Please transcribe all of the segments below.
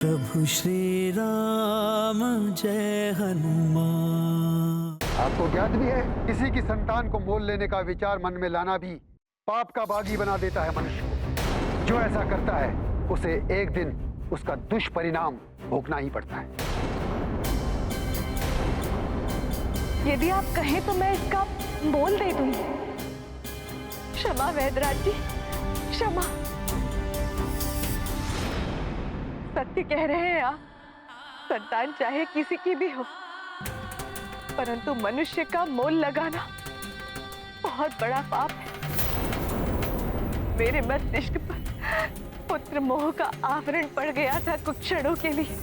प्रभु श्री राम जय हनुमान। आपको ज्ञात भी है, किसी की संतान को मोल लेने का विचार मन में लाना भी पाप का बागी बना देता है मनुष्य को। जो ऐसा करता है उसे एक दिन उसका दुष्परिणाम भोगना ही पड़ता है। यदि आप कहें तो मैं इसका मोल दे दूंगी। क्षमा वैद्यराज जी, क्षमा। सत्य कह रहे हैं आप। संतान चाहे किसी की भी हो, परंतु मनुष्य का मोल लगाना बहुत बड़ा पाप है। मेरे मस्तिष्क पर पुत्र मोह का आवरण पड़ गया था कुछ क्षणों के लिए।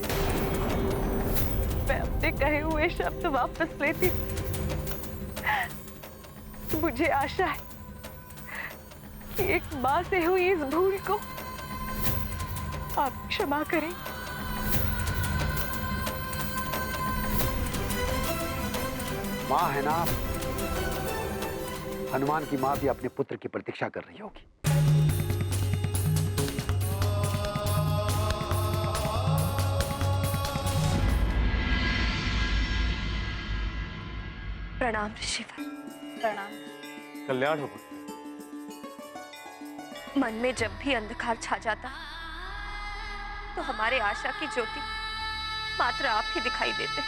मैं अपने कहे हुए शब्द वापस लेती हूँ। मुझे आशा है कि एक माँ से हुई इस भूल को आप क्षमा करें। माँ है ना आप? हनुमान की माँ भी अपने पुत्र की प्रतीक्षा कर रही होगी। प्रणाम ऋषिवर। प्रणाम। कल्याण हो। मन में जब भी अंधकार छा जाता तो हमारे आशा की ज्योति मात्र आप ही दिखाई देते।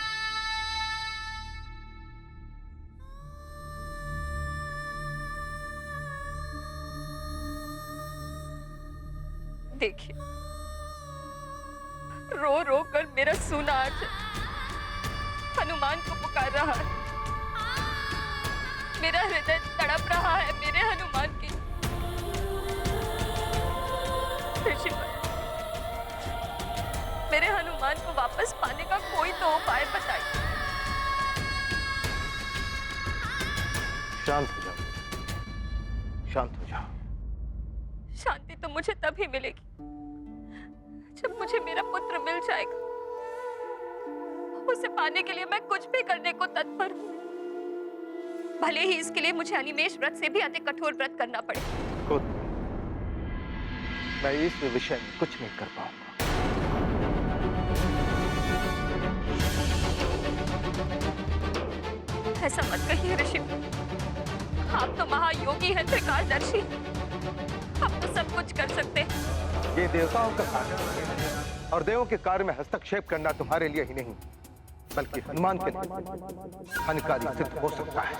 देखिए, रो रो कर मेरा सूना आंचल हनुमान को पुकार रहा है। मेरा हृदय तड़प रहा है मेरे हनुमान के। ऋषिवर, मेरे हनुमान को वापस पाने का कोई तो उपाय बताइए। शांत हो जाओ, शांत हो जाओ। शांति तो मुझे तभी मिलेगी जब मुझे मेरा पुत्र मिल जाएगा। उसे पाने के लिए मैं कुछ भी करने को तत्पर हूँ, भले ही इसके लिए मुझे अनिमेष व्रत से भी अधिक कठोर व्रत करना पड़े। मैं इस विषय में कुछ नहीं कर पाऊंगा। ऐसा मत कहिए ऋषि, आप तो महायोगी हैं, त्रिकालदर्शी। आप तो सब कुछ कर सकते हैं। ये देवताओं का कार्य है और देवों के कार्य में हस्तक्षेप करना तुम्हारे लिए ही नहीं बल्कि हनुमान के लिए हानिकारी सिद्ध हो सकता है।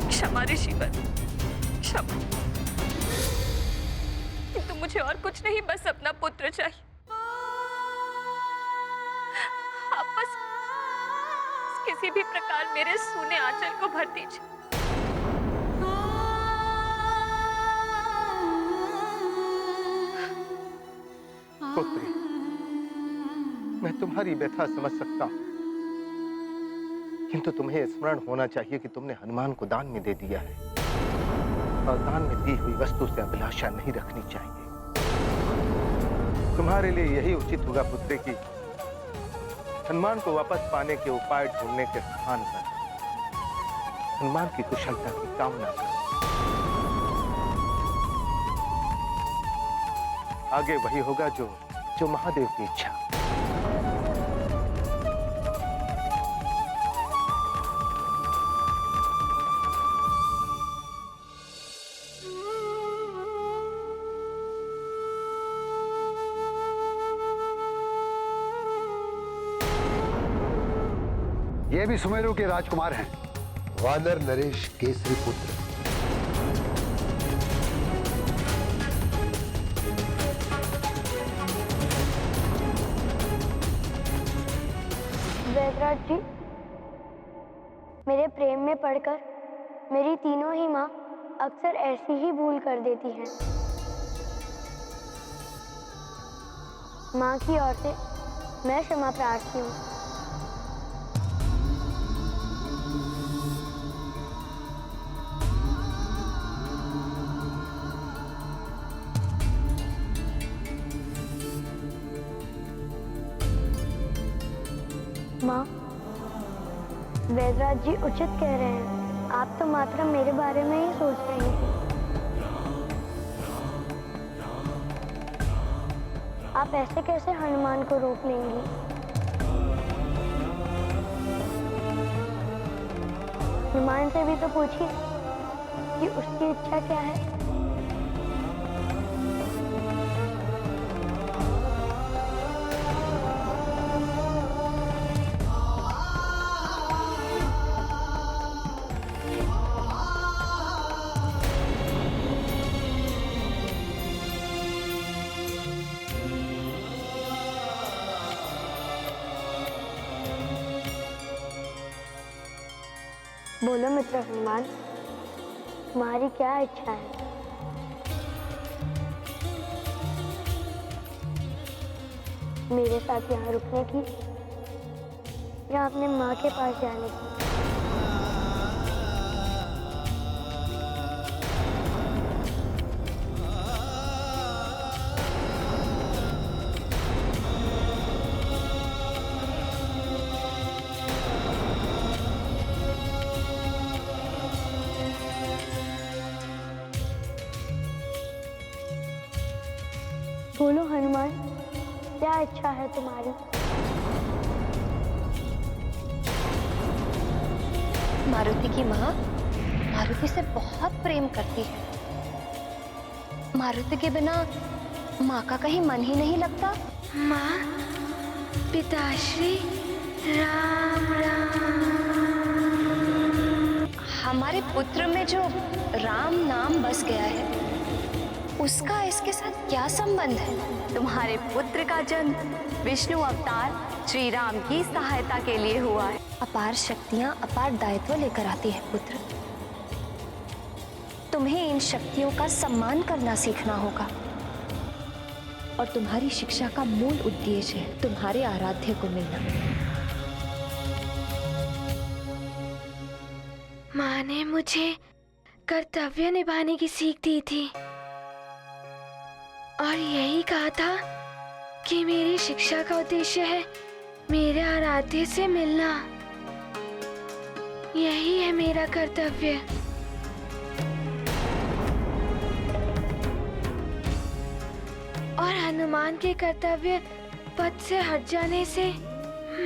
क्षमा ऋषिवर, क्षमा। किंतु मुझे और कुछ नहीं, बस अपना पुत्र चाहिए। आप बस किसी भी प्रकार मेरे सूने आंचल को भर दीजिए। पुत्री, मैं तुम्हारी व्यथा समझ सकता हूं, किंतु तुम्हें स्मरण होना चाहिए कि तुमने हनुमान को दान में दे दिया है और दान में दी हुई वस्तु से अभिलाषा नहीं रखनी चाहिए। तुम्हारे लिए यही उचित होगा पुत्री कि हनुमान को वापस पाने के उपाय ढूंढने के स्थान पर हनुमान की कुशलता की कामना करो। आगे वही होगा जो महादेव की इच्छा। ये भी सुमेरु के राजकुमार हैं, वानर नरेश केसरी पुत्र। वैद्यराज जी, मेरे प्रेम में पड़कर मेरी तीनों ही माँ अक्सर ऐसी ही भूल कर देती हैं। माँ की ओर से मैं क्षमा प्रार्थी हूँ। माँ, वैद्यराज जी उचित कह रहे हैं। आप तो तो मात्र मेरे बारे में ही सोच रही थी। आप ऐसे कैसे हनुमान को रोक लेंगी? हनुमान से भी तो पूछिए कि उसकी इच्छा क्या है। बोलो मित्र हनुमान, तुम्हारी क्या इच्छा है? मेरे साथ यहाँ रुकने की या अपने माँ के पास जाने की? बोलो हनुमान, क्या इच्छा है तुम्हारी? मारुति की माँ मारुति से बहुत प्रेम करती है। मारुति के बिना माँ का कहीं मन ही नहीं लगता। माँ, पिताश्री, राम राम। हमारे पुत्र में जो राम नाम बस गया है, उसका इसके साथ क्या संबंध है? तुम्हारे पुत्र का जन्म विष्णु अवतार श्री राम की सहायता के लिए हुआ है। अपार शक्तियां अपार दायित्व लेकर आती है पुत्र। तुम्हें इन शक्तियों का सम्मान करना सीखना होगा। और तुम्हारी शिक्षा का मूल उद्देश्य है तुम्हारे आराध्य को मिलना। माँ ने मुझे कर्तव्य निभाने की सीख दी थी और यही कहा था कि मेरी शिक्षा का उद्देश्य है मेरे आराध्य से मिलना। यही है मेरा कर्तव्य। और हनुमान के कर्तव्य पद से हट जाने से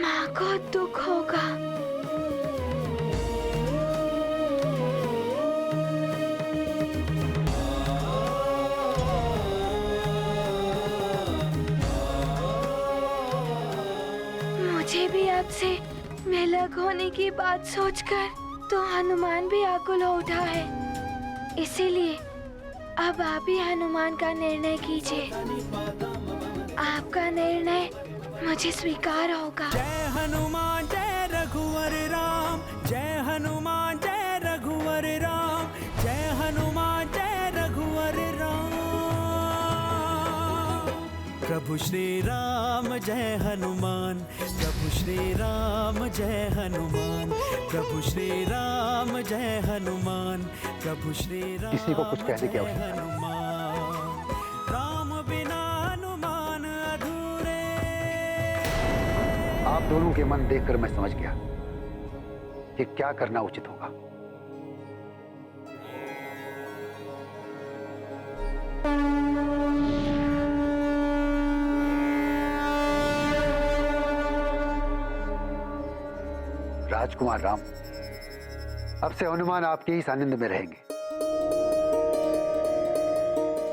माँ को दुख होगा। मुझे भी आपसे अलग होने की बात सोचकर तो हनुमान भी आकुल हो उठा है। इसीलिए अब आप ही हनुमान का निर्णय कीजिए। आपका निर्णय मुझे स्वीकार होगा। जय हनुमान जय रघुवर राम, जय हनुमान जय रघुवर राम, जय हनुमान जय रघुवर राम। प्रभु श्री राम जय हनुमान, प्रभु श्री राम जय हनुमान, प्रभु श्री राम जय हनुमान, प्रभु श्री राम। किसी को कुछ कहने की आवश्यकता नहीं। हनुमान राम बिना हनुमान अधूरे। आप दोनों के मन देखकर मैं समझ गया कि क्या करना उचित होगा। राजकुमार राम, अब से हनुमान आपके ही सानिध्य में रहेंगे।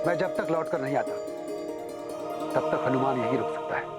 मैं जब तक लौटकर नहीं आता तब तक हनुमान यहीं रुक सकता है।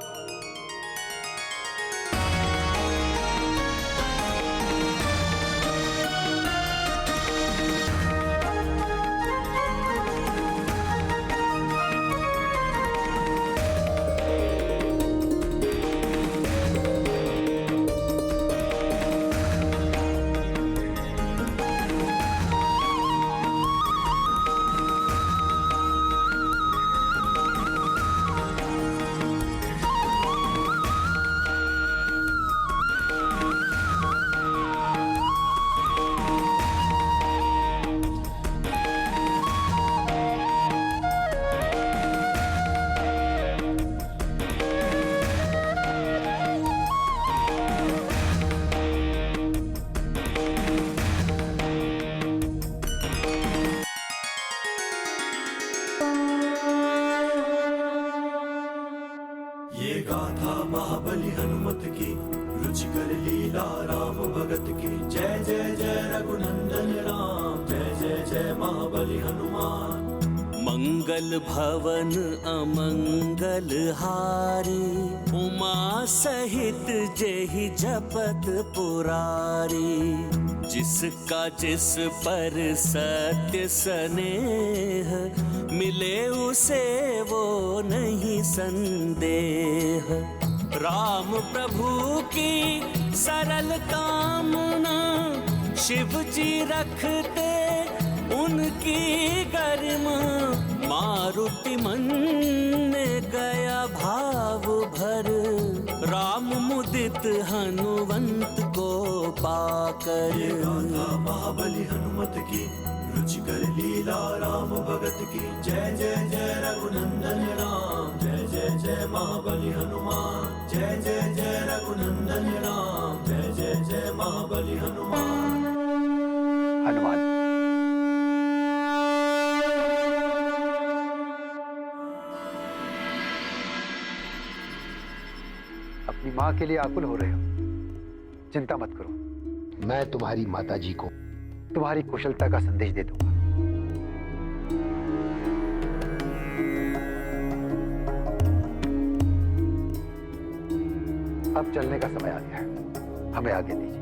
जय महाबली हनुमान। मंगल भवन अमंगल हारी, उमा सहित जेहि जपत पुरारी। जिसका जिस पर सत्य स्नेह, मिले उसे वो नहीं संदेह। राम प्रभु की सरल कामना, शिव जी रखते उनकी गरिमा। मारुति मन में गया भाव भर, राम मुदित हनुमंत को पाकर। महाबली हनुमत की रुचिकर लीला, राम भगत की जय जय जय रघुनंदन राम। जय जय जय महाबली हनुमान, जय जय जय रघुनंदन राम। जय जय जय महाबली हनुमान। हनुमान, अपनी माँ के लिए आकुल हो रहे हो, चिंता मत करो। मैं तुम्हारी माताजी को तुम्हारी कुशलता का संदेश दे दूंगा। अब चलने का समय आ गया है, हमें आगे दीजिए।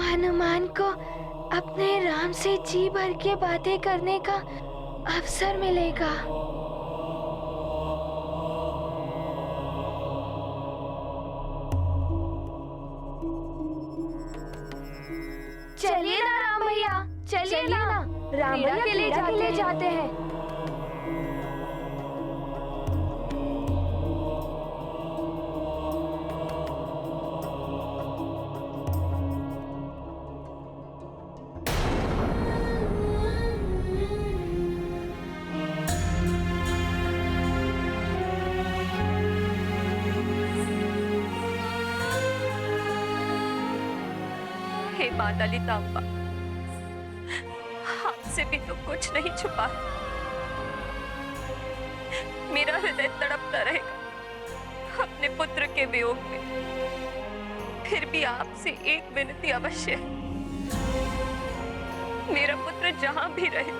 हनुमान को अपने राम से जी भर के बातें करने का अवसर मिलेगा। चलिए ना राम भैया, चलिए ना, राम भैया के लिए जाते हैं। हे माता लितांबा, हमसे भी तो कुछ नहीं छुपा। मेरा हृदय तड़पता रहेगा अपने पुत्र के वियोग में। फिर भी आपसे एक विनती अवश्य है, मेरा पुत्र जहां भी रहे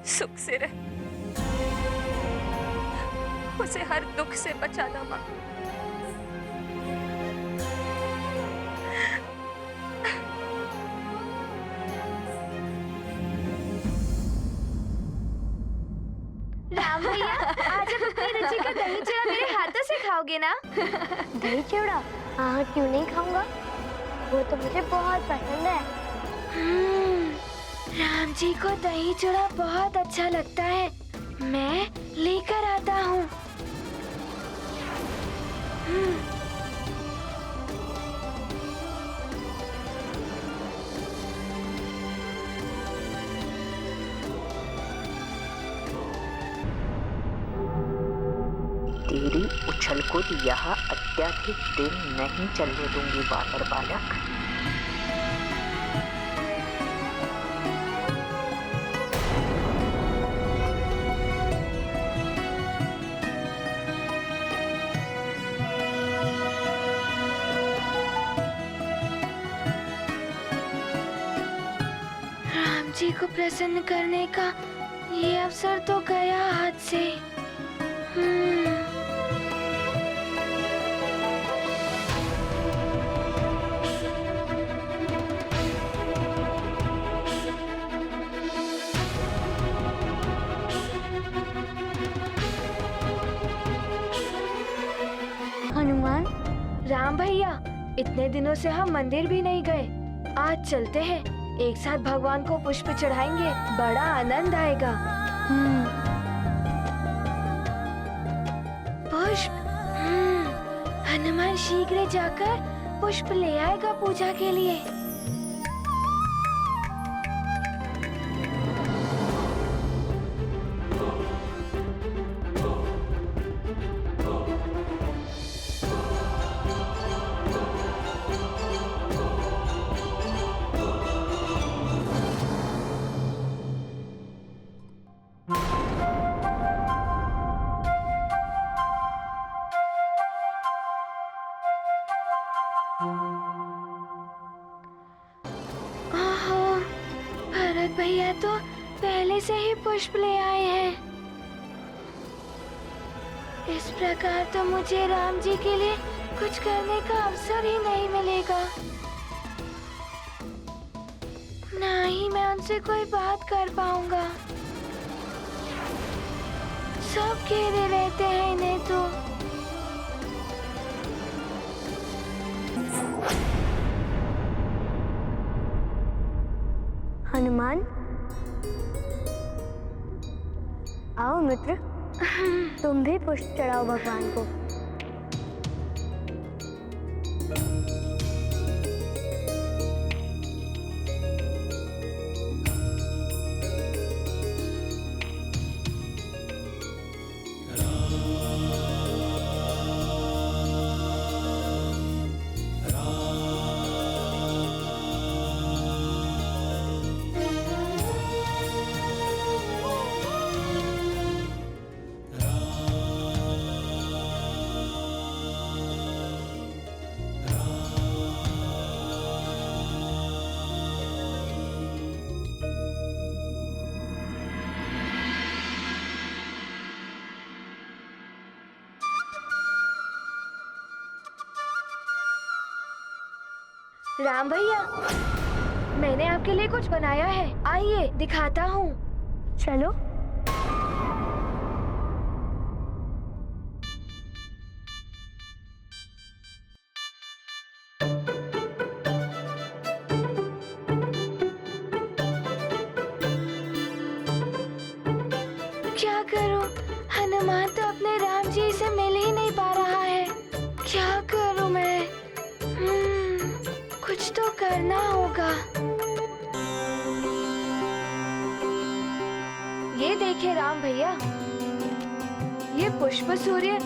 सुख से रहे, उसे हर दुख से बचाना मां। राम भैया, आज आप अपनी रुचि का दही चूड़ा मेरे हाथों से खाओगे ना? दही चूड़ा? हाँ, क्यों नहीं खाऊंगा, वो तो मुझे बहुत पसंद है। राम जी को दही चूड़ा बहुत अच्छा लगता है, मैं लेकर आता हूँ। तेरी उछल कूद यहाँ अत्यधिक दिन नहीं चलने दूंगी वानर बालक। राम जी को प्रसन्न करने का ये अवसर तो गया हाथ से। हनुमान, राम भैया, इतने दिनों से हम मंदिर भी नहीं गए, आज चलते हैं, एक साथ भगवान को पुष्प चढ़ाएंगे, बड़ा आनंद आएगा। पुष्प? हनुमान शीघ्र जाकर पुष्प ले आएगा पूजा के लिए। भैया तो पहले से ही पुष्प ले आए हैं। इस प्रकार तो मुझे राम जी के लिए कुछ करने का अवसर ही नहीं मिलेगा। ना ही मैं उनसे कोई बात कर पाऊंगा। सब घेरे रहते हैं इन्हें तो। हनुमान, आओ मित्र, तुम भी पुष्प चढ़ाओ भगवान को। राम भैया, मैंने आपके लिए कुछ बनाया है, आइए दिखाता हूँ। चलो। क्या करूँ, हनुमान तो अपने राम जी से मिल ही नहीं पा रहा है। क्या करूँ मैं? कुछ तो करना होगा। ये देखिए राम भैया, ये पुष्प सूर्य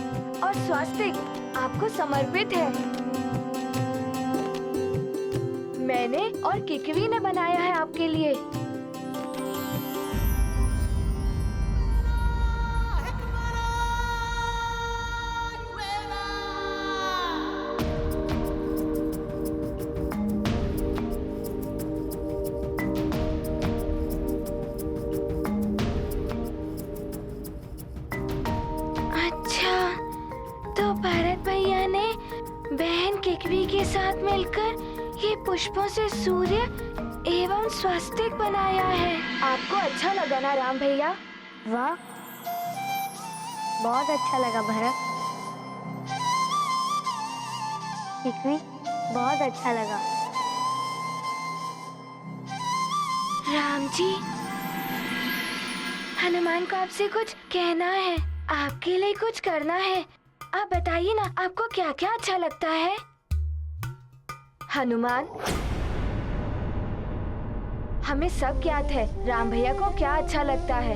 और स्वास्तिक आपको समर्पित है। मैंने और किकवी ने बनाया है आपके लिए। किकवी के साथ मिलकर ये पुष्पों से सूर्य एवं स्वास्तिक बनाया है। आपको अच्छा लगा ना राम भैया? वाह, बहुत अच्छा लगा भरत। किकवी, बहुत अच्छा लगा। राम जी, हनुमान को आपसे कुछ कहना है, आपके लिए कुछ करना है। आप बताइए ना, आपको क्या क्या अच्छा लगता है? हनुमान, हमें सब ज्ञात है राम भैया को क्या अच्छा लगता है।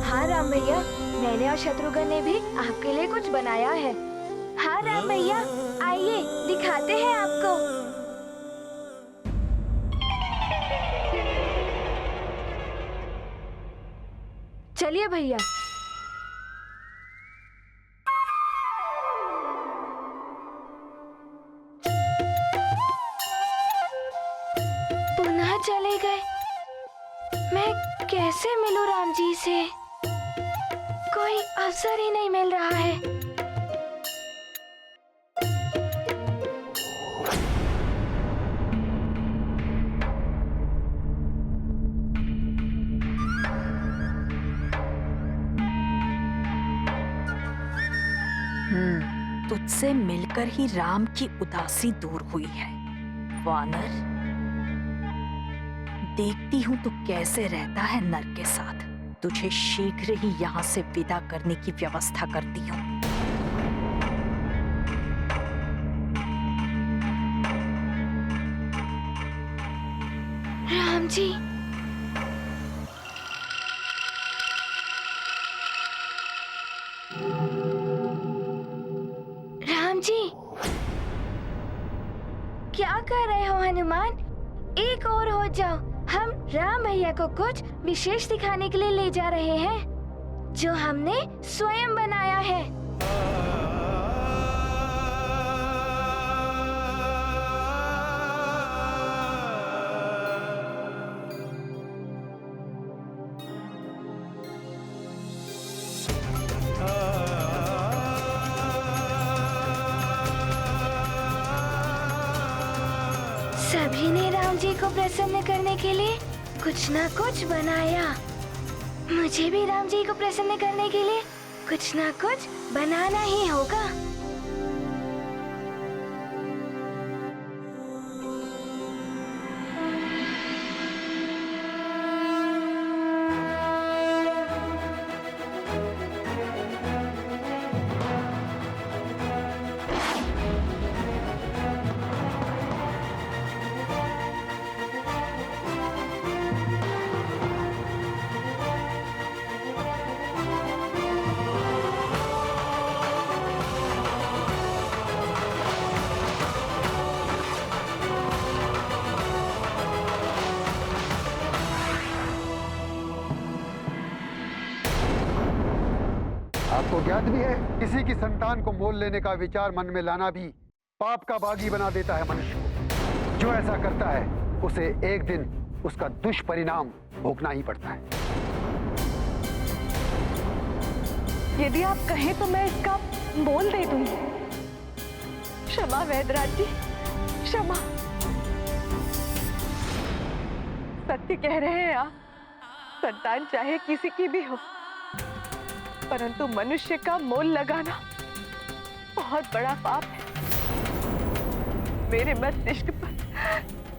हाँ राम भैया, मैंने और शत्रुघ्न ने भी आपके लिए कुछ बनाया है। हाँ राम भैया, आइए दिखाते हैं आपको। चलिए भैया। पुनः चले गए। मैं कैसे मिलूं राम जी से? कोई अवसर ही नहीं मिल रहा है। तुझसे मिलकर ही राम की उदासी दूर हुई है वानर। देखती हूँ तू कैसे रहता है नर के साथ। तुझे शीघ्र ही यहाँ से विदा करने की व्यवस्था करती हूँ। राम जी, राम जी, क्या कर रहे हो हनुमान? एक और हो जाओ। हम राम भैया को कुछ विशेष दिखाने के लिए ले जा रहे हैं, जो हमने स्वयं बनाया है। सभी ने राम जी को प्रसन्न करने के लिए कुछ ना कुछ बनाया। मुझे भी राम जी को प्रसन्न करने के लिए कुछ ना कुछ बनाना ही होगा। आपको ज्ञात भी है, किसी की संतान को मोल लेने का विचार मन में लाना भी पाप का बागी बना देता है मनुष्य को। जो ऐसा करता है उसे एक दिन उसका दुष्परिणाम भोगना ही पड़ता है। यदि आप कहें तो मैं इसका मोल दे दूंगी। क्षमा वैद्यराज जी, क्षमा। सत्य कह रहे हैं आप। संतान चाहे किसी की भी हो, परंतु मनुष्य का मोल लगाना बहुत बड़ा पाप है। मेरे मस्तिष्क पर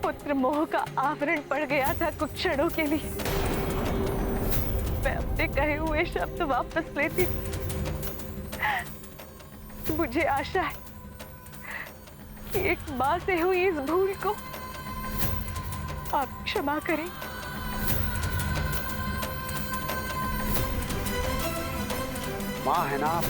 पुत्र मोह का आवरण पड़ गया था कुछ क्षणों के लिए। मैं अपने कहे हुए शब्द वापस लेती। मुझे आशा है कि एक मां से हुई इस भूल को आप क्षमा करें। मां है ना आप,